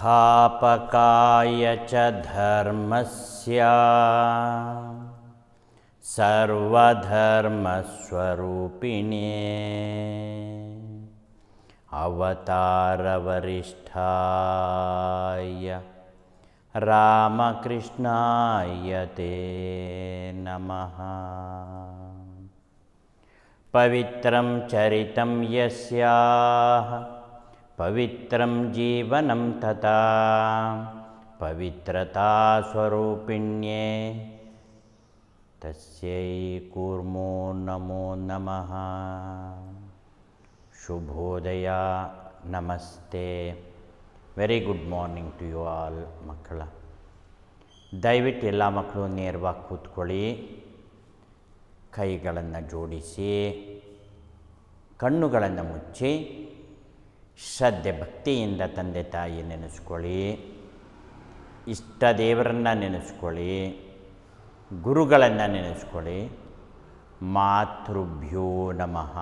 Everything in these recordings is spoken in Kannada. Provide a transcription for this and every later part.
संस्थापकाय च धर्मस्य सर्वधर्मस्वरूपिणे अवतारवरिष्ठाय रामकृष्णाय ते नमः। पवित्रं चरितं यस्याः पवित्रं जीवनं तथा पवित्रता स्वरूपिण्ये तस्यै कूर्मो नमो नमः। ಶುಭೋದಯ, ನಮಸ್ತೆ, very good morning to you all ಮಕ್ಕಳ. ದಯವಿಟ್ಟು ಎಲ್ಲ ಮಕ್ಕಳು ನೇರವಾಗಿ ಕೂತ್ಕೊಳ್ಳಿ, ಕೈಗಳನ್ನು ಜೋಡಿಸಿ, ಕಣ್ಣುಗಳನ್ನು ಮುಚ್ಚಿ, ಶ್ರದ್ಧೆ ಭಕ್ತಿಯಿಂದ ತಂದೆ ತಾಯಿ ನೆನೆಸ್ಕೊಳ್ಳಿ, ಇಷ್ಟ ದೇವರನ್ನು ನೆನೆಸ್ಕೊಳ್ಳಿ, ಗುರುಗಳನ್ನು ನೆನೆಸ್ಕೊಳ್ಳಿ. ಮಾತೃಭ್ಯೋ ನಮಃ,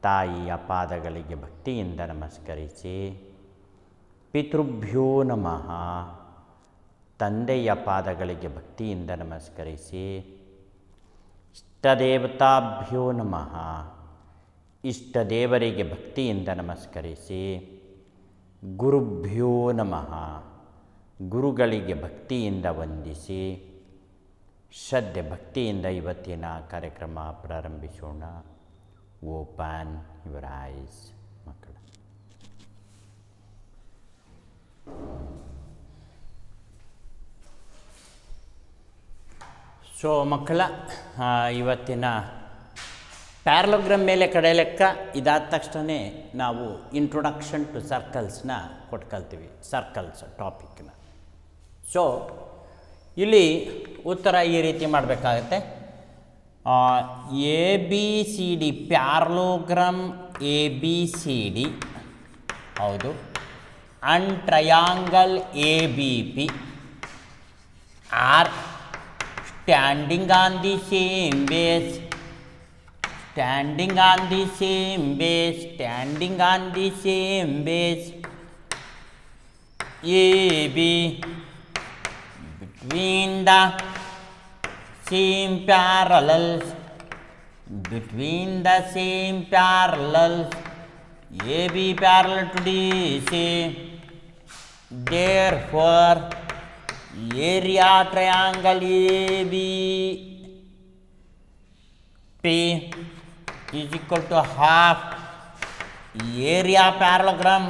ತಾಯಿಯ ಪಾದಗಳಿಗೆ ಭಕ್ತಿಯಿಂದ ನಮಸ್ಕರಿಸಿ. ಪಿತೃಭ್ಯೋ ನಮಃ, ತಂದೆಯ ಪಾದಗಳಿಗೆ ಭಕ್ತಿಯಿಂದ ನಮಸ್ಕರಿಸಿ. ಇಷ್ಟದೇವತಾಭ್ಯೋ ನಮಃ, ಇಷ್ಟದೇವರಿಗೆ ಭಕ್ತಿಯಿಂದ ನಮಸ್ಕರಿಸಿ. ಗುರುಭ್ಯೋ ನಮಃ, ಗುರುಗಳಿಗೆ ಭಕ್ತಿಯಿಂದ ವಂದಿಸಿ. ಶ್ರದ್ಧೆ ಭಕ್ತಿಯಿಂದ ಇವತ್ತಿನ ಕಾರ್ಯಕ್ರಮ ಪ್ರಾರಂಭಿಸೋಣ. ಓಪನ್ ಯುವರ್ ಐಸ್ ಮಕ್ಕಳು. ಸೊ ಮಕ್ಕಳ, ಇವತ್ತಿನ ಪ್ಯಾರಲೋಗ್ರಾಮ್ ಮೇಲೆ ಕಡೆ ಲೆಕ್ಕ ಇದಾದ ತಕ್ಷಣ ನಾವು ಇಂಟ್ರೊಡಕ್ಷನ್ ಟು ಸರ್ಕಲ್ಸ್ನ ಕೊಟ್ಕೊಳ್ತೀವಿ, ಸರ್ಕಲ್ಸ್ ಟಾಪಿಕ್ನ. ಸೊ ಇಲ್ಲಿ ಉತ್ತರ ಈ ರೀತಿ ಮಾಡಬೇಕಾಗತ್ತೆ. A B C D, parallelogram A B C D, ಹೌದು. And triangle A B P R standing on the same base, standing on the same base, standing on the same base. A B between the same parallels, between the same parallels, AB parallel to DC. Therefore, area triangle ABP is equal to half area parallelogram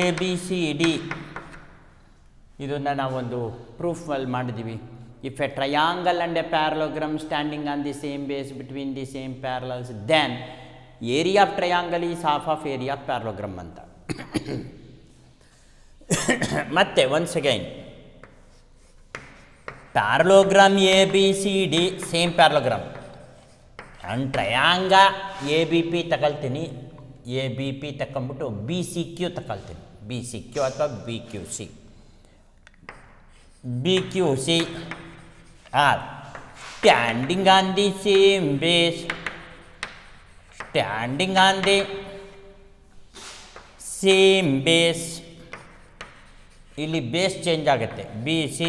ABCD. ಇದನ್ನು ನಾವೊಂದು ಪ್ರೂಫಲ್ಲಿ ಮಾಡಿದ್ದೀವಿ. If a triangle and a parallelogram standing on the same base between the same parallels, then area of triangle is half of area of parallelogram ಅಂತ. ಮತ್ತೆ once again, parallelogram A B C D same parallelogram and triangle A B P ತಗೊಳ್ತೀನಿ, ಎ ಬಿ ಪಿ ತಗೊಂಬಿಟ್ಟು ಬಿ ಸಿ ಕ್ಯೂ ತಗೊಳ್ತೀನಿ, ಬಿ ಸಿ ಕ್ಯೂ ಅಥವಾ B Q C. BQC are standing on the same base, standing on the same base. ಇಲ್ಲಿ ಬೇಸ್ ಚೇಂಜ್ ಆಗುತ್ತೆ. BC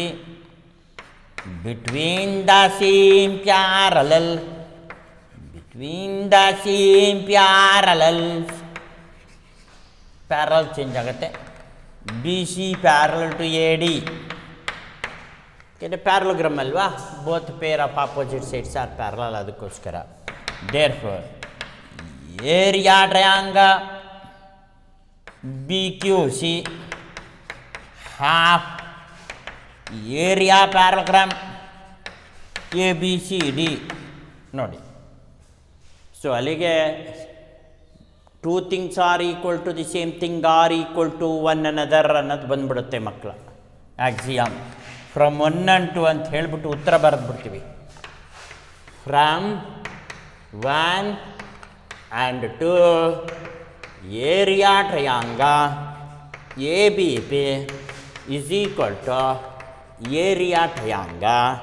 between the same parallel, between the same parallels, parallel change ಆಗುತ್ತೆ. BC parallel to AD, ಇದು ಪ್ಯಾರಲೋಗ್ರಾಮ್ ಅಲ್ವಾ, both pair of opposite sides are parallel, ಅದಕ್ಕೋಸ್ಕರ. Therefore area triangle B Q C half area parallelogram A B C D. ನೋಡಿ, ಸೊ ಅಲ್ಲಿಗೆ two things are equal to the same thing are equal to one another ಅನ್ನೋದು ಬಂದ್ಬಿಡುತ್ತೆ ಮಕ್ಕಳ axiom. From one and two ಅಂತ ಹೇಳಿಬಿಟ್ಟು ಉತ್ತರ ಬರೆದ್ಬಿಡ್ತೀವಿ. From one and two area triangle A B P is equal to area triangle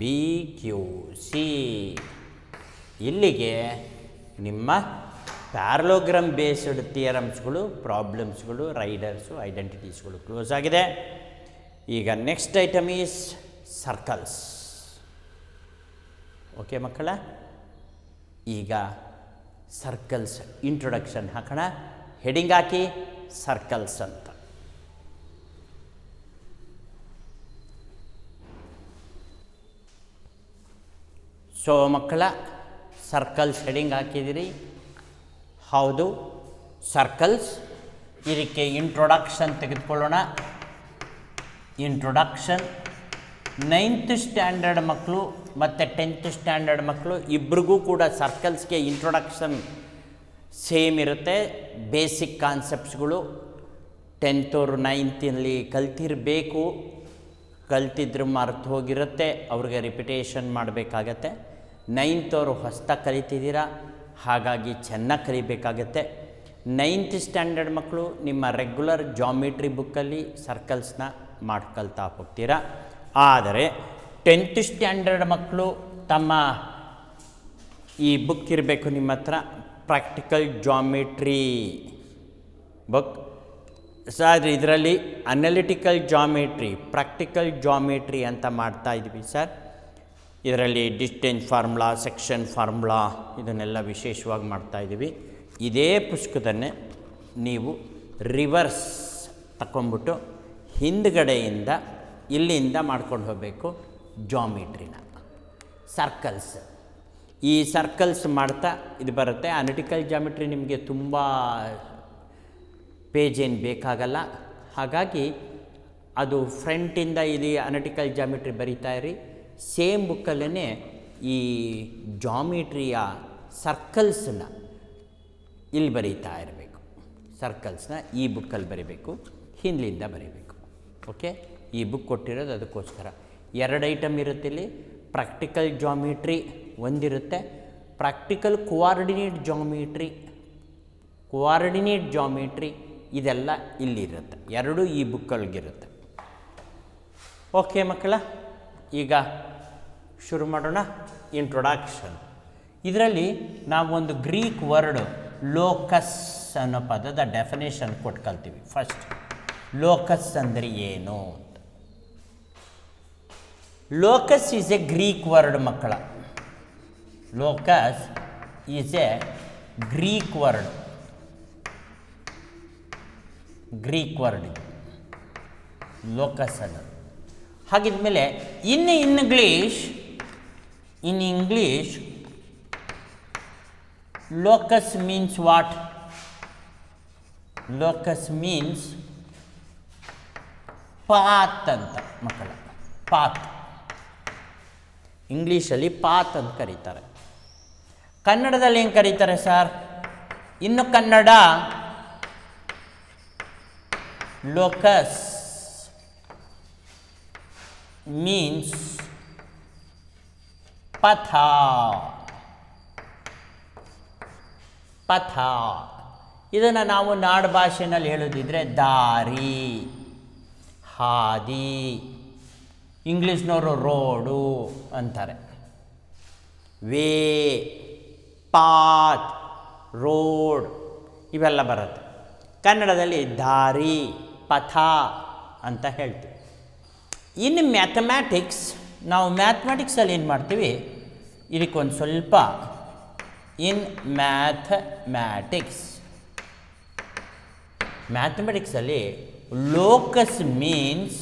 B Q C. ಇಲ್ಲಿಗೆ ನಿಮ್ಮ ಪ್ಯಾರಲೋಗ್ರಾಮ್ ಬೇಸ್ಡ್ ಥಿಯರಮ್ಸ್ಗಳು, ಪ್ರಾಬ್ಲಮ್ಸ್ಗಳು, ರೈಡರ್ಸು, ಐಡೆಂಟಿಟೀಸ್ಗಳು ಕ್ಲೋಸ್ ಆಗಿದೆ. ಈಗ next item is circles. Okay ಮಕ್ಕಳ, ಈಗ ಸರ್ಕಲ್ಸ್ ಇಂಟ್ರೊಡಕ್ಷನ್ ಹಾಕೋಣ. ಹೆಡಿಂಗ್ ಹಾಕಿ ಸರ್ಕಲ್ಸ್ ಅಂತ. ಸೊ ಮಕ್ಕಳ, ಸರ್ಕಲ್ಸ್ ಹೆಡಿಂಗ್ ಹಾಕಿದಿರಿ. ಹೌದು, ಸರ್ಕಲ್ಸ್. ಇದಕ್ಕೆ ಇಂಟ್ರೊಡಕ್ಷನ್ ತೆಗೆದುಕೊಳ್ಳೋಣ. ಇಂಟ್ರೊಡಕ್ಷನ್ 9th ಸ್ಟ್ಯಾಂಡರ್ಡ್ ಮಕ್ಕಳು ಮತ್ತು 10th ಸ್ಟ್ಯಾಂಡರ್ಡ್ ಮಕ್ಕಳು ಇಬ್ರಿಗೂ ಕೂಡ ಸರ್ಕಲ್ಸ್ಗೆ ಇಂಟ್ರೊಡಕ್ಷನ್ ಸೇಮ್ ಇರುತ್ತೆ. ಬೇಸಿಕ್ ಕಾನ್ಸೆಪ್ಟ್ಸ್ಗಳು 10th or 9th ಕಲ್ತಿರಬೇಕು. ಕಲ್ತಿದ್ರು ಮರೆತು ಹೋಗಿರುತ್ತೆ, ಅವ್ರಿಗೆ ರಿಪಿಟೇಷನ್ ಮಾಡಬೇಕಾಗತ್ತೆ. 9th ಅವರು ಹೊಸ್ದಾಗಿ ಕಲಿತಿದ್ದೀರಾ, ಹಾಗಾಗಿ ಚೆನ್ನಾಗಿ ಕಲಿಬೇಕಾಗತ್ತೆ. 9th ಸ್ಟ್ಯಾಂಡರ್ಡ್ ಮಕ್ಕಳು ನಿಮ್ಮ ರೆಗ್ಯುಲರ್ ಜಾಮಿಟ್ರಿ ಬುಕ್ಕಲ್ಲಿ ಸರ್ಕಲ್ಸ್ನ ಮಾಡ್ಕೊಳ್ತಾ ಹೋಗ್ತೀರಾ. ಆದರೆ 10th ಸ್ಟ್ಯಾಂಡರ್ಡ್ ಮಕ್ಕಳು ತಮ್ಮ ಈ ಬುಕ್ ಇರಬೇಕು ನಿಮ್ಮ ಹತ್ರ, ಪ್ರಾಕ್ಟಿಕಲ್ ಜಾಮಿಟ್ರಿ ಬುಕ್. ಸರ್ ಇದರಲ್ಲಿ ಅನಲಿಟಿಕಲ್ ಜಾಮಿಟ್ರಿ, ಪ್ರಾಕ್ಟಿಕಲ್ ಜಾಮಿಟ್ರಿ ಅಂತ ಮಾಡ್ತಾ ಇದ್ವಿ ಸರ್. ಇದರಲ್ಲಿ ಡಿಸ್ಟೆನ್ಸ್ ಫಾರ್ಮುಲಾ, ಸೆಕ್ಷನ್ ಫಾರ್ಮುಲಾ ಇದನ್ನೆಲ್ಲ ವಿಶೇಷವಾಗಿ ಮಾಡ್ತಾಯಿದ್ದೀವಿ. ಇದೇ ಪುಸ್ತಕದನ್ನೇ ನೀವು ರಿವರ್ಸ್ ತಗೊಂಬಿಟ್ಟು ಹಿಂದ್ಗಡೆಯಿಂದ ಇಲ್ಲಿಂದ ಮಾಡ್ಕೊಂಡು ಹೋಗಬೇಕು ಜಾಮಿಟ್ರಿನ. ಸರ್ಕಲ್ಸ್, ಈ ಸರ್ಕಲ್ಸ್ ಮಾಡ್ತಾ ಇದು ಬರುತ್ತೆ. ಅನಲಿಟಿಕಲ್ ಜಾಮಿಟ್ರಿ ನಿಮಗೆ ತುಂಬ ಪೇಜ್ ಏನು ಬೇಕಾಗಲ್ಲ, ಹಾಗಾಗಿ ಅದು ಫ್ರಂಟಿಂದ ಇದು ಅನಲಿಟಿಕಲ್ ಜಾಮಿಟ್ರಿ ಬರಿತಾ ಇರಿ. ಸೇಮ್ ಬುಕ್ಕಲ್ಲೇ ಈ ಜಾಮಿಟ್ರಿಯ ಸರ್ಕಲ್ಸನ್ನ ಇಲ್ಲಿ ಬರೀತಾ ಇರಬೇಕು. ಸರ್ಕಲ್ಸ್ನ ಈ ಬುಕ್ಕಲ್ಲಿ ಬರೀಬೇಕು, ಹಿಂದಿನಿಂದ ಬರೀಬೇಕು. ಓಕೆ, ಈ ಬುಕ್ ಕೊಟ್ಟಿರೋದು ಅದಕ್ಕೋಸ್ಕರ. 2 ಐಟಮ್ ಇರುತ್ತೆ ಇಲ್ಲಿ. ಪ್ರಾಕ್ಟಿಕಲ್ ಜಾಮಿಟ್ರಿ ಒಂದಿರುತ್ತೆ, ಪ್ರಾಕ್ಟಿಕಲ್ ಕೋಆರ್ಡಿನೇಟ್ ಜಾಮಿಟ್ರಿ ಇದೆಲ್ಲ ಇಲ್ಲಿರುತ್ತೆ. 2 ಈ ಬುಕ್ಕಲ್ಲಿಗಿರುತ್ತೆ. ಓಕೆ ಮಕ್ಕಳ, ಈಗ ಶುರು ಮಾಡೋಣ. ಇಂಟ್ರೊಡಕ್ಷನ್. ಇದರಲ್ಲಿ ನಾವೊಂದು ಗ್ರೀಕ್ ವರ್ಡ್ ಲೋಕಸ್ ಅನ್ನೋ ಪದದ ಡೆಫಿನೇಷನ್ ಕೊಟ್ಕೊಳ್ತೀವಿ. ಫಸ್ಟ್ ಲೋಕಸ್ ಅಂದರೆ ಏನು ಅಂತ. Locus is a Greek word ಮಕ್ಕಳ. Locus is a Greek word. ಇದು ಲೋಕಸ್ ಅನ್ನೋದು. ಹಾಗಿದ್ಮೇಲೆ in English locus means what? Locus means path ಅಂತ ಮಕ್ಕಳ. ಪಾತ್ ಇಂಗ್ಲೀಷಲ್ಲಿ ಪಾತ್ ಅಂತ ಕರೀತಾರೆ. ಕನ್ನಡದಲ್ಲಿ ಏನು ಕರೀತಾರೆ ಸರ್? ಇನ್ನು ಕನ್ನಡ ಲೋಕಸ್ ಮೀನ್ಸ್ ಪಥ. ಇದನ್ನು ನಾವು ನಾಡು ಭಾಷೆಯಲ್ಲಿ ಹೇಳೋದಿದ್ರೆ ದಾರಿ, ಹಾದಿ. ಇಂಗ್ಲೀಷ್ನವರು ರೋಡು ಅಂತಾರೆ. ವೇ, ಪಾತ್, ರೋಡ್ ಇವೆಲ್ಲ ಬರುತ್ತೆ. ಕನ್ನಡದಲ್ಲಿ ದಾರಿ, ಪಥ ಅಂತ ಹೇಳ್ತೀವಿ. ಇನ್ನು ಮ್ಯಾಥಮ್ಯಾಟಿಕ್ಸ್, ನಾವು ಮ್ಯಾಥಮ್ಯಾಟಿಕ್ಸಲ್ಲಿ ಏನು ಮಾಡ್ತೀವಿ, ಇದಕ್ಕೊಂದು ಸ್ವಲ್ಪ ಇನ್ ಮ್ಯಾಥಮ್ಯಾಟಿಕ್ಸಲ್ಲಿ locus means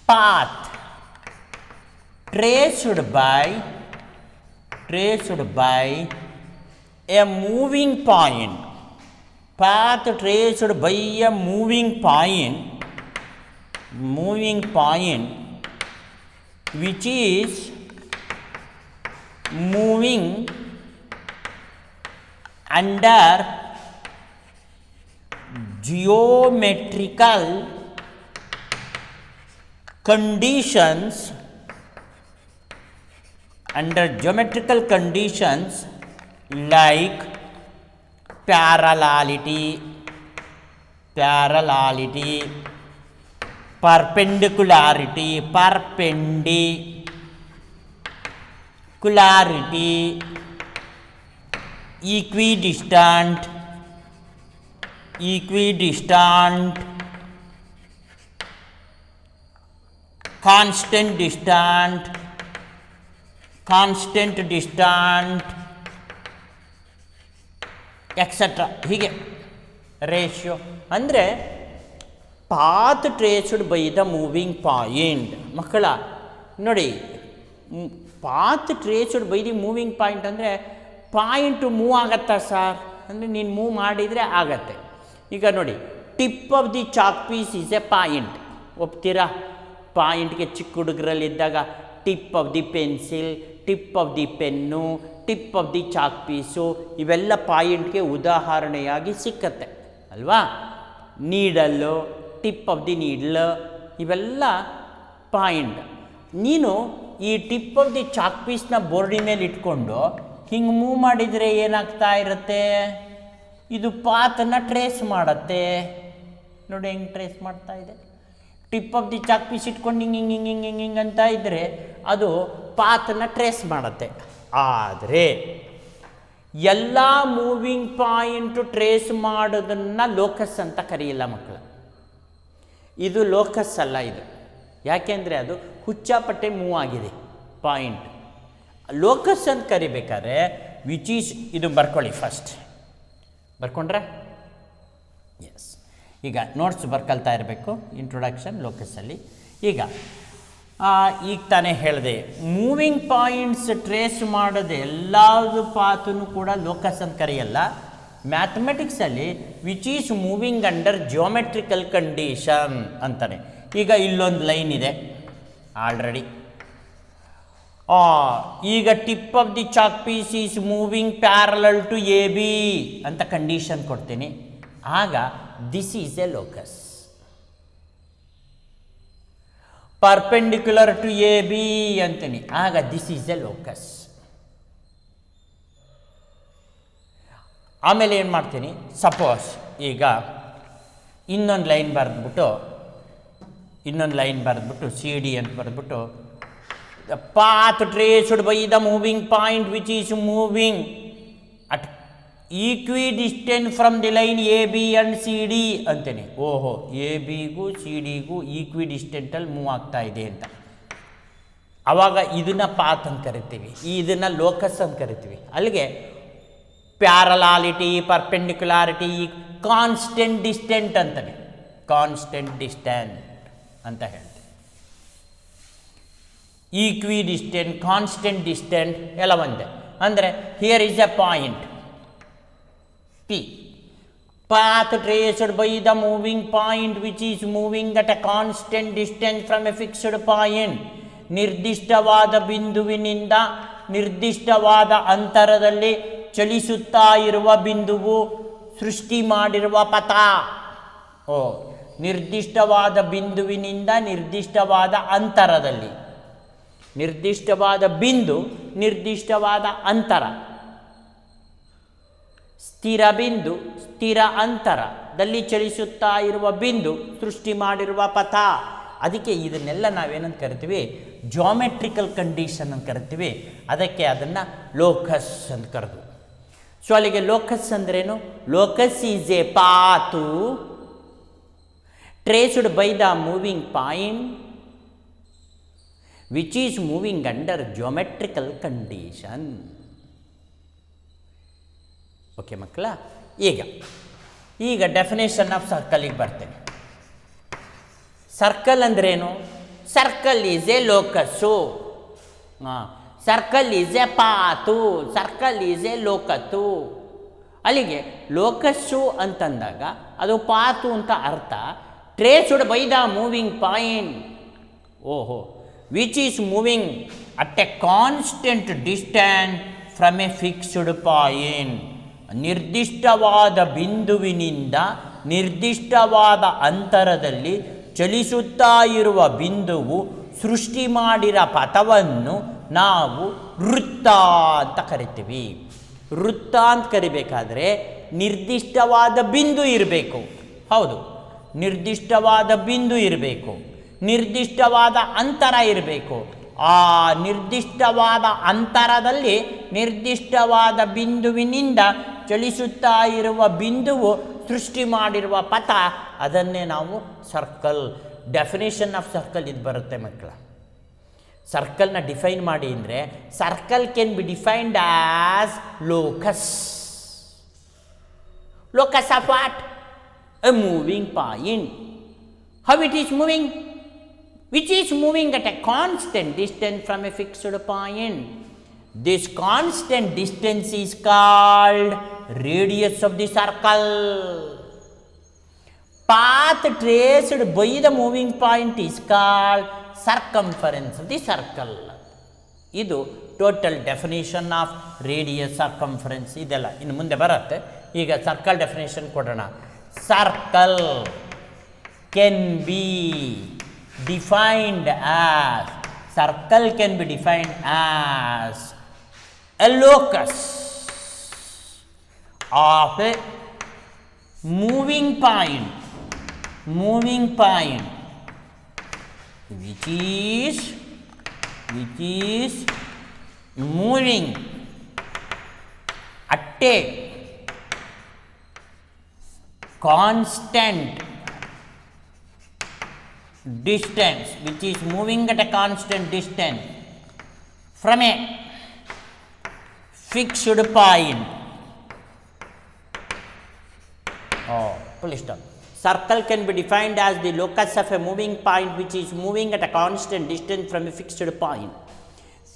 path traced by a moving point. Path traced by a moving point which is moving under geometrical conditions like parallelity, perpendicularity, equidistant, constant distant, etcetera. ಹೀಗೆ ರೇಷಿಯೋ ಅಂದರೆ path traced by the moving point. ಮಕ್ಕಳ ನೋಡಿ, path traced by the moving point ಅಂದರೆ ಪಾಯಿಂಟು ಮೂವ್ ಆಗತ್ತಾ ಸರ್ ಅಂದರೆ ನೀನು ಮೂವ್ ಮಾಡಿದರೆ ಆಗತ್ತೆ. ಈಗ ನೋಡಿ, tip of the chalk piece is a point. ಒಪ್ತೀರಾ? ಪಾಯಿಂಟ್ಗೆ ಚಿಕ್ಕ ಹುಡುಗರಲ್ಲಿದ್ದಾಗ tip of the pencil, tip of the pen, tip of the chalk piece ಇವೆಲ್ಲ ಪಾಯಿಂಟ್ಗೆ ಉದಾಹರಣೆಯಾಗಿ ಸಿಕ್ಕತ್ತೆ ಅಲ್ವಾ? Needle, tip of the needle ಇವೆಲ್ಲ ಪಾಯಿಂಟ್. ನೀನು ಈ ಟಿಪ್ ಆಫ್ ದಿ ಚಾಕ್ ಪೀಸ್ನ ಬೋರ್ಡಿನ ಮೇಲೆ ಇಟ್ಕೊಂಡು ಹಿಂಗೆ ಮೂವ್ ಮಾಡಿದರೆ ಏನಾಗ್ತಾ ಇರುತ್ತೆ? ಇದು ಪಾತನ್ನು ಟ್ರೇಸ್ ಮಾಡುತ್ತೆ. ನೋಡಿ ಹೆಂಗೆ ಟ್ರೇಸ್ ಮಾಡ್ತಾ ಇದೆ. Tip of the chalk piece ಇಟ್ಕೊಂಡು ಹಿಂಗೆ ಹಿಂಗೆ ಹಿಂಗೆ ಹಿಂಗೆ ಹಿಂಗೆ ಅಂತ ಇದ್ದರೆ ಅದು ಪಾತನ್ನು ಟ್ರೇಸ್ ಮಾಡುತ್ತೆ. ಆದರೆ ಎಲ್ಲ ಮೂವಿಂಗ್ ಪಾಯಿಂಟು ಟ್ರೇಸ್ ಮಾಡೋದನ್ನು ಲೋಕಸ್ ಅಂತ ಕರೆಯಿಲ್ಲ ಮಕ್ಕಳು. ಇದು ಲೋಕಸ್ ಅಲ್ಲ ಇದು. ಯಾಕೆಂದರೆ ಅದು ಹುಚ್ಚಾಪಟ್ಟೆ ಮೂವ್ ಆಗಿದೆ ಪಾಯಿಂಟ್. ಲೋಕಸ್ ಅಂತ ಕರಿಬೇಕಾದ್ರೆ ವಿಚ್ ಈಸ್, ಇದು ಬರ್ಕೊಳ್ಳಿ ಫಸ್ಟ್. ಬರ್ಕೊಂಡ್ರೆ ಎಸ್. ಈಗ ನೋಟ್ಸ್ ಬರ್ಕೊಳ್ತಾ ಇರಬೇಕು. ಇಂಟ್ರೊಡಕ್ಷನ್ ಲೋಕಸಲ್ಲಿ. ಈಗ ತಾನೇ ಹೇಳಿದೆ, ಮೂವಿಂಗ್ ಪಾಯಿಂಟ್ಸ್ ಟ್ರೇಸ್ ಮಾಡೋದು ಎಲ್ಲದು ಪಾತನ್ನು ಕೂಡ ಲೋಕಸ್ ಅಂತ ಕರೆಯಲ್ಲ. ಮ್ಯಾಥಮೆಟಿಕ್ಸಲ್ಲಿ which is moving under geometrical condition ಅಂತಾನೆ. ಈಗ ಇಲ್ಲೊಂದು ಲೈನ್ ಇದೆ ಆಲ್ರೆಡಿ. ಈಗ tip of the chalk piece is moving parallel to A B ಅಂತ ಕಂಡೀಷನ್ ಕೊಡ್ತೀನಿ. ಆಗ this is a locus. Perpendicular to A B ಅಂತೀನಿ. ಆಗ ದಿಸ್ ಈಸ್ ಎ ಲೋಕಸ್. ಆಮೇಲೆ ಏನು ಮಾಡ್ತೀನಿ, ಸಪೋಸ್ ಈಗ ಇನ್ನೊಂದು ಲೈನ್ ಬರೆದ್ಬಿಟ್ಟು ಸಿ ಡಿ ಅಂತ ಬರೆದ್ಬಿಟ್ಟು the path traced by the moving point which is moving at equidistant from the line AB and CD ಅಂತೀನಿ. ಓಹೋ, ಎ ಬಿಗೂ ಸಿ ಡಿಗೂ ಈಕ್ವಿಡಿಸ್ಟೆಂಟಲ್ಲಿ ಮೂವ್ ಆಗ್ತಾ ಇದೆ ಅಂತ. ಆವಾಗ ಇದನ್ನು ಪಾತ್ ಅಂತ ಕರಿತೀವಿ, ಇದನ್ನು ಲೋಕಸ್ ಅಂತ ಕರಿತೀವಿ. ಅಲ್ಲಿಗೆ ಪ್ಯಾರಲಾಲಿಟಿ, ಪರ್ಪೆಂಡಿಕ್ಯುಲಾರಿಟಿ, ಕಾನ್ಸ್ಟೆಂಟ್ ಡಿಸ್ಟೆಂಟ್ ಅಂತಾನೆ. ಕಾನ್ಸ್ಟೆಂಟ್ ಡಿಸ್ಟೆಂಟ್ ಅಂತ ಹೇಳ್ತೀವಿ. ಈಕ್ವಿಡಿಸ್ಟೆಂಟ್, ಕಾನ್ಸ್ಟೆಂಟ್ ಡಿಸ್ಟೆಂಟ್ ಎಲ್ಲ ಒಂದೇ. ಅಂದರೆ here is a point P. Path traced by the moving point which is moving at A constant distance from a fixed point. ನಿರ್ದಿಷ್ಟವಾದ ಬಿಂದುವಿನಿಂದ ನಿರ್ದಿಷ್ಟವಾದ ಅಂತರದಲ್ಲಿ ಚಲಿಸುತ್ತಾ ಇರುವ ಬಿಂದುವು ಸೃಷ್ಟಿ ಮಾಡಿರುವ ಪಥ. ನಿರ್ದಿಷ್ಟವಾದ ಬಿಂದುವಿನಿಂದ ನಿರ್ದಿಷ್ಟವಾದ ಅಂತರದಲ್ಲಿ, ನಿರ್ದಿಷ್ಟವಾದ ಬಿಂದು, ನಿರ್ದಿಷ್ಟವಾದ ಅಂತರ, ಸ್ಥಿರ ಬಿಂದು, ಸ್ಥಿರ ಅಂತರದಲ್ಲಿ ಚಲಿಸುತ್ತಾ ಇರುವ ಬಿಂದು ಸೃಷ್ಟಿ ಮಾಡಿರುವ ಪಥ. ಅದಕ್ಕೆ ಇದನ್ನೆಲ್ಲ ನಾವೇನಂತ ಕರಿತೀವಿ, ಜಾಮೆಟ್ರಿಕಲ್ ಕಂಡೀಷನ್ ಅಂತ ಕರಿತೀವಿ. ಅದಕ್ಕೆ ಅದನ್ನು ಲೋಕಸ್ ಅಂತ ಕರೆದು. ಸೊ ಅಲ್ಲಿಗೆ ಲೋಕಸ್ ಅಂದ್ರೇನು? Locus is a path traced by the moving point which is moving under geometrical condition. Okay ಮಕ್ಕಳ, ಈಗ ಡೆಫಿನೇಷನ್ ಆಫ್ ಸರ್ಕಲಿಗೆ ಬರ್ತೇನೆ. ಸರ್ಕಲ್ ಅಂದ್ರೇನು? Circle is a locus, circle is a path, circle is a locus. ಅಲ್ಲಿಗೆ ಲೋಕಸ್ಸು ಅಂತಂದಾಗ ಅದು ಪಾತು ಅಂತ ಅರ್ಥ. Traced by the moving point, ಓಹೋ, which is moving at a constant distance from a fixed point. ನಿರ್ದಿಷ್ಟವಾದ ಬಿಂದುವಿನಿಂದ ನಿರ್ದಿಷ್ಟವಾದ ಅಂತರದಲ್ಲಿ ಚಲಿಸುತ್ತಾ ಇರುವ ಬಿಂದುವು ಸೃಷ್ಟಿ ಮಾಡಿರೋ ಪಥವನ್ನು ನಾವು ವೃತ್ತ ಅಂತ ಕರಿತೀವಿ. ವೃತ್ತ ಅಂತ ಕರಿಬೇಕಾದ್ರೆ ನಿರ್ದಿಷ್ಟವಾದ ಬಿಂದು ಇರಬೇಕು. ಹೌದು, ನಿರ್ದಿಷ್ಟವಾದ ಬಿಂದು ಇರಬೇಕು, ನಿರ್ದಿಷ್ಟವಾದ ಅಂತರ ಇರಬೇಕು. ಆ ನಿರ್ದಿಷ್ಟವಾದ ಅಂತರದಲ್ಲಿ ನಿರ್ದಿಷ್ಟವಾದ ಬಿಂದುವಿನಿಂದ ಚಲಿಸುತ್ತಾ ಇರುವ ಬಿಂದುವು ಸೃಷ್ಟಿ ಮಾಡಿರುವ ಪಥ, ಅದನ್ನೇ ನಾವು ಸರ್ಕಲ್. ಡೆಫಿನೇಷನ್ ಆಫ್ ಸರ್ಕಲ್ ಇದು ಬರುತ್ತೆ ಮಕ್ಕಳ. ಸರ್ಕಲ್ನ ಡಿಫೈನ್ ಮಾಡಿ ಅಂದರೆ, circle can be defined as locus. Locus of what? A moving point. How it is moving? Which is moving at a constant distance from a fixed point. This constant distance is called radius of the circle. Path traced by the moving point is called circumference of the circle. ಇದು total definition of radius, circumference ಇದೆಲ್ಲ ಇನ್ನು ಮುಂದೆ ಬರುತ್ತೆ. ಈಗ ಸರ್ಕಲ್ ಡೆಫಿನೇಷನ್ ಕೊಡೋಣ. Circle can be defined as, circle can be defined as a locus of a moving point which is moving at a constant distance, which is moving at a constant distance from a fixed point. Please stop. Circle can be defined as the locus of a moving point which is moving at a constant distance from a fixed point.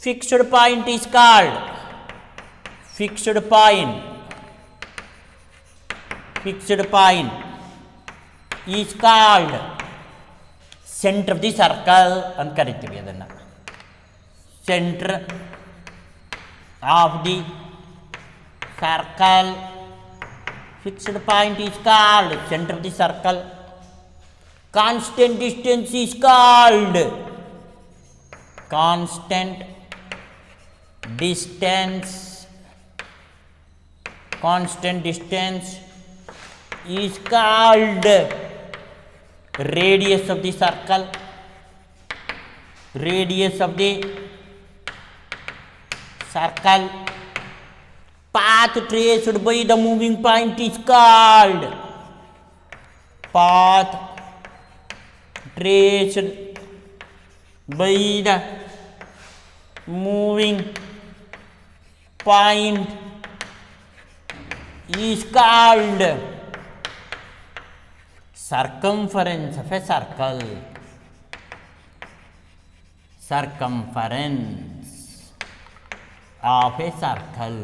Fixed point is called centre of the circle ಅಂತ ಕರಿತೀವಿ ಅದನ್ನು. Centre of the circle, fixed point is called centre of the circle. Constant distance is called radius of the circle. Path traced by the moving point is called circumference of a circle.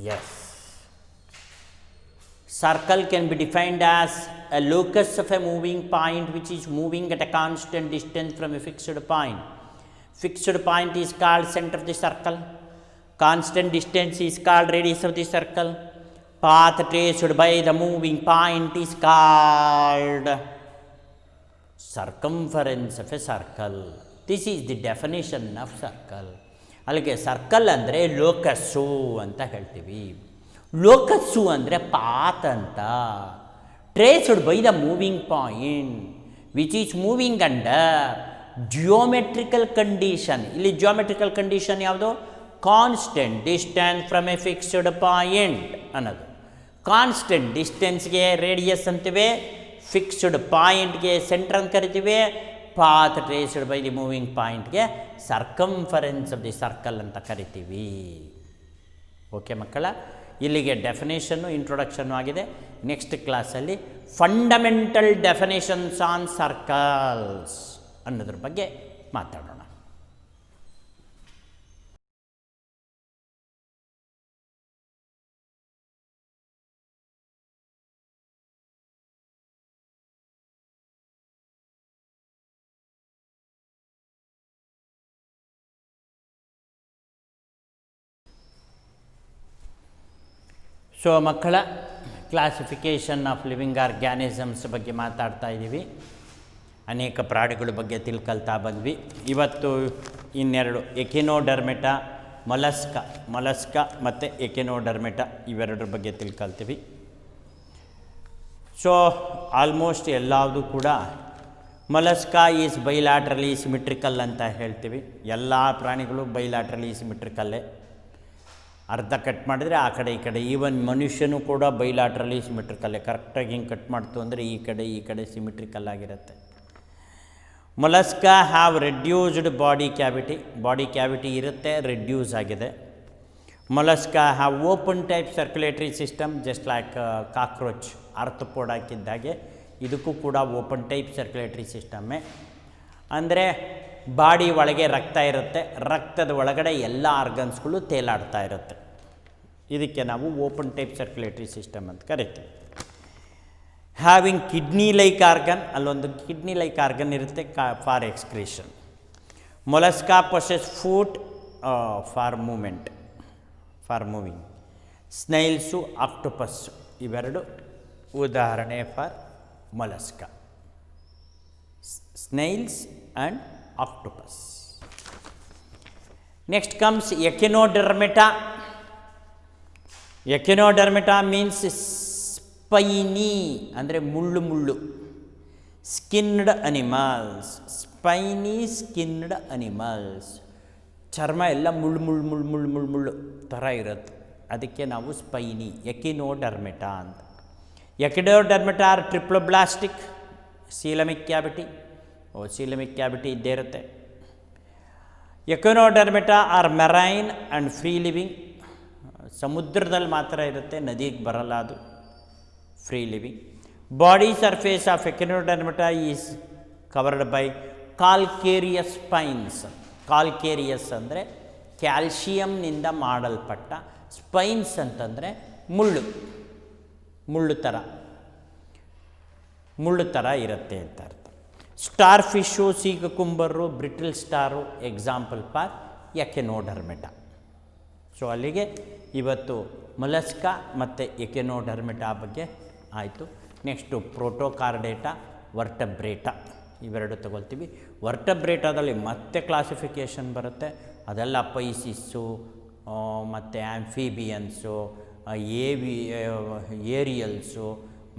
Yes. Circle can be defined as a locus of a moving point which is moving at a constant distance from a fixed point. Fixed point is called center of the circle. Constant distance is called radius of the circle. Path traced by the moving point is called circumference of a circle. This is the definition of circle. ಅಲ್ಲಿಗೆ ಸರ್ಕಲ್ ಅಂದರೆ ಲೋಕಸ್ಸು ಅಂತ ಹೇಳ್ತೀವಿ. ಲೋಕಸ್ಸು ಅಂದರೆ ಪಾತ್ ಅಂತ. Traced by the moving point which is moving under geometrical condition. ಇಲ್ಲಿ ಜಿಯೋಮೆಟ್ರಿಕಲ್ ಕಂಡೀಷನ್ ಯಾವುದು? Constant distance from a fixed point ಅನ್ನೋದು. ಕಾನ್ಸ್ಟೆಂಟ್ ಡಿಸ್ಟೆನ್ಸ್ಗೆ ರೇಡಿಯಸ್ ಅಂತೀವಿ, ಫಿಕ್ಸ್ಡ್ ಪಾಯಿಂಟ್ಗೆ ಸೆಂಟ್ರ್ ಅಂತ ಕರಿತೀವಿ, path traced by the moving ಪಾಯಿಂಟ್ಗೆ ಸರ್ಕಂಫರೆನ್ಸ್ ಆಫ್ ದಿ ಸರ್ಕಲ್ ಅಂತ ಕರಿತೀವಿ. ಓಕೆ ಮಕ್ಕಳ, ಇಲ್ಲಿಗೆ ಡೆಫಿನೇಷನ್ನು ಇಂಟ್ರೊಡಕ್ಷನ್ನು ಆಗಿದೆ. ನೆಕ್ಸ್ಟ್ ಕ್ಲಾಸಲ್ಲಿ ಫಂಡಮೆಂಟಲ್ ಡೆಫಿನೇಷನ್ಸ್ ಆನ್ ಸರ್ಕಲ್ಸ್ ಅನ್ನೋದ್ರ ಬಗ್ಗೆ ಮಾತಾಡೋಣ. ಸೊ ಮಕ್ಕಳ, ಕ್ಲಾಸಿಫಿಕೇಷನ್ ಆಫ್ ಲಿವಿಂಗ್ ಆರ್ಗ್ಯಾನಿಸಮ್ಸ್ ಬಗ್ಗೆ ಮಾತಾಡ್ತಾ ಇದ್ದೀವಿ. ಅನೇಕ ಪ್ರಾಣಿಗಳ ಬಗ್ಗೆ ತಿಳ್ಕೊಳ್ತಾ ಬಂದ್ವಿ. ಇವತ್ತು ಇನ್ನೆರಡು, ಎಕಿನೋಡರ್ಮೆಟ, ಮೊಲಸ್ಕ ಮತ್ತು ಎಕಿನೋಡರ್ಮೆಟ, ಇವೆರಡರ ಬಗ್ಗೆ ತಿಳ್ಕೊಳ್ತೀವಿ. ಸೊ ಆಲ್ಮೋಸ್ಟ್ ಎಲ್ಲವುದು ಕೂಡ ಮೊಲಸ್ಕಾ ಈಸ್ ಬೈಲ್ಯಾಟ್ರಲಿ ಸಿಮಿಟ್ರಿಕಲ್ ಅಂತ ಹೇಳ್ತೀವಿ. ಎಲ್ಲ ಪ್ರಾಣಿಗಳು ಬೈಲ್ಯಾಟ್ರಲಿ ಸಿಮಿಟ್ರಿಕಲ್ಲೇ. ಅರ್ಧ ಕಟ್ ಮಾಡಿದರೆ ಆ ಕಡೆ ಈ ಕಡೆ, ಈವನ್ ಮನುಷ್ಯನೂ ಕೂಡ ಬೈಲ್ಯಾಟ್ರಲಿ ಸಿಮಿಟ್ರಿಕಲ್ಲೇ. ಕರೆಕ್ಟಾಗಿ ಹಿಂಗೆ ಕಟ್ ಮಾಡ್ತು ಅಂದರೆ ಈ ಕಡೆ ಸಿಮಿಟ್ರಿಕಲ್ ಆಗಿರುತ್ತೆ. Mollusca have reduced body cavity ಇರುತ್ತೆ, ರೆಡ್ಯೂಸ್ ಆಗಿದೆ. Mollusca have open type circulatory system just like cockroach arthropod ಹಾಕಿದ್ದಾಗೆ ಇದಕ್ಕೂ ಕೂಡ ಓಪನ್ ಟೈಪ್ ಸರ್ಕ್ಯುಲೇಟರಿ ಸಿಸ್ಟಮ್ಮೇ. ಅಂದರೆ ಬಾಡಿ ಒಳಗೆ ರಕ್ತ ಇರುತ್ತೆ, ರಕ್ತದ ಒಳಗಡೆ ಎಲ್ಲ ಆರ್ಗನ್ಸ್ಗಳು ತೇಲಾಡ್ತಾ ಇರುತ್ತೆ. ಇದಕ್ಕೆ ನಾವು ಓಪನ್ ಟೈಪ್ ಸರ್ಕ್ಯುಲೇಟರಿ ಸಿಸ್ಟಮ್ ಅಂತ ಕರಿತೀವಿ. ಹ್ಯಾವಿಂಗ್ ಕಿಡ್ನಿ ಲೈಕ್ ಆರ್ಗನ್, ಅಲ್ಲೊಂದು ಕಿಡ್ನಿ ಲೈಕ್ ಆರ್ಗನ್ ಇರುತ್ತೆ for excretion. Mollusca possess foot for moving. Snails, octopus ಇವೆರಡು ಉದಾಹರಣೆ for mollusca. Snails and octopus. Next comes echinodermata. Echinodermata means spiny ಅಂದರೆ ಮುಳ್ಳು. Skinned animals, spiny skinned animals. ಚರ್ಮ ಎಲ್ಲ ಮುಳ್ಳು ಥರ ಇರುತ್ತೆ, ಅದಕ್ಕೆ ನಾವು ಸ್ಪೈನಿ ಎಕಿನೋಡರ್ಮೆಟಾ ಅಂತ. Echinodermata are triploblastic, coelomic cavity ಇದ್ದೇ ಇರುತ್ತೆ. Echinodermata are marine and free living. ಸಮುದ್ರದಲ್ಲಿ ಮಾತ್ರ ಇರುತ್ತೆ, ನದಿಗೆ ಬರಲ್ಲ, ಅದು free living. Body surface of echinodermata is covered by calcareous spines. Calcareous ಅಂದರೆ ಕ್ಯಾಲ್ಶಿಯಂನಿಂದ ಮಾಡಲ್ಪಟ್ಟ, ಸ್ಪೈನ್ಸ್ ಅಂತಂದರೆ ಮುಳ್ಳು ಥರ ಇರುತ್ತೆ ಅಂತ ಅರ್ಥ. Starfish, sea cucumber, brittle star example for echinodermata. So ಅಲ್ಲಿಗೆ ಇವತ್ತು ಮೊಲಸ್ಕಾ ಮತ್ತು ಎಕಿನೋಡರ್ಮೆಟಾ ಬಗ್ಗೆ ಆಯಿತು. ನೆಕ್ಸ್ಟು ಪ್ರೋಟೋಕಾರ್ಡೇಟಾ, ವರ್ಟಬ್ರೇಟಾ ಇವೆರಡು ತಗೊಳ್ತೀವಿ. ವರ್ಟಬ್ರೇಟಾದಲ್ಲಿ ಮತ್ತೆ ಕ್ಲಾಸಿಫಿಕೇಷನ್ ಬರುತ್ತೆ, ಅದೆಲ್ಲ ಪೈಸಿಸ್ಸು ಮತ್ತು ಆ್ಯಂಫಿಬಿಯನ್ಸು, ಏರಿಯಲ್ಸು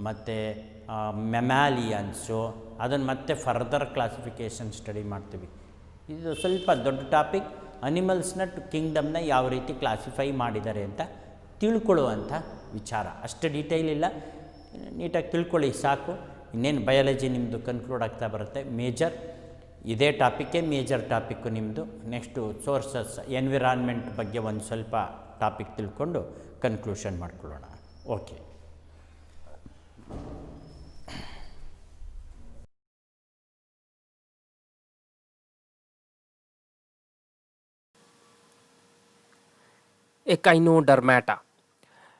ಮತ್ತು ಮೆಮ್ಯಾಲಿಯನ್ಸು. ಅದನ್ನು ಮತ್ತೆ ಫರ್ದರ್ ಕ್ಲಾಸಿಫಿಕೇಷನ್ ಸ್ಟಡಿ ಮಾಡ್ತೀವಿ. ಇದು ಸ್ವಲ್ಪ ದೊಡ್ಡ ಟಾಪಿಕ್. ಅನಿಮಲ್ಸ್ನ ಕಿಂಗ್ಡಮ್ನ ಯಾವ ರೀತಿ ಕ್ಲಾಸಿಫೈ ಮಾಡಿದ್ದಾರೆ ಅಂತ ತಿಳ್ಕೊಳ್ಳುವಂಥ ವಿಚಾರ. ಅಷ್ಟು ಡೀಟೇಲ್ ಇಲ್ಲ, ನೀಟಾಗಿ ತಿಳ್ಕೊಳ್ಳಿ ಸಾಕು. ಇನ್ನೇನು ಬಯಾಲಜಿ ನಿಮ್ಮದು ಕನ್ಕ್ಲೂಡ್ ಆಗ್ತಾ ಬರುತ್ತೆ. ಇದೇ ಟಾಪಿಕ್ಕೇ ಮೇಜರ್ ಟಾಪಿಕ್ಕು ನಿಮ್ಮದು. ನೆಕ್ಸ್ಟು ಸೋರ್ಸಸ್, ಎನ್ವಿರಾನ್ಮೆಂಟ್ ಬಗ್ಗೆ ಒಂದು ಸ್ವಲ್ಪ ಟಾಪಿಕ್ ತಿಳ್ಕೊಂಡು ಕನ್ಕ್ಲೂಷನ್ ಮಾಡ್ಕೊಳ್ಳೋಣ. Okay. Echinodermata.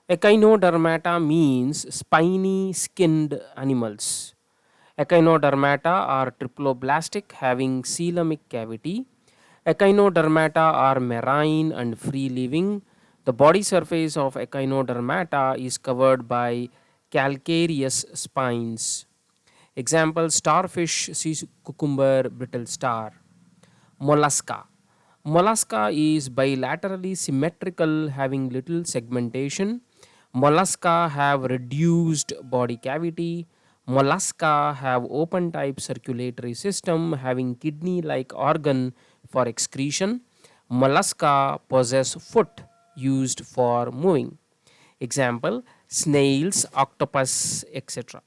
Echinodermata means spiny skinned animals. Echinodermata are triploblastic, having coelomic cavity. Echinodermata are marine and free living. The body surface of Echinodermata is covered by calcareous spines. Example: starfish, sea cucumber, brittle star. Mollusca. Mollusca is bilaterally symmetrical, having little segmentation. Mollusca have reduced body cavity. Mollusca have open type circulatory system, having kidney like organ for excretion. Mollusca possess foot used for moving. Example: snails, octopus, etc.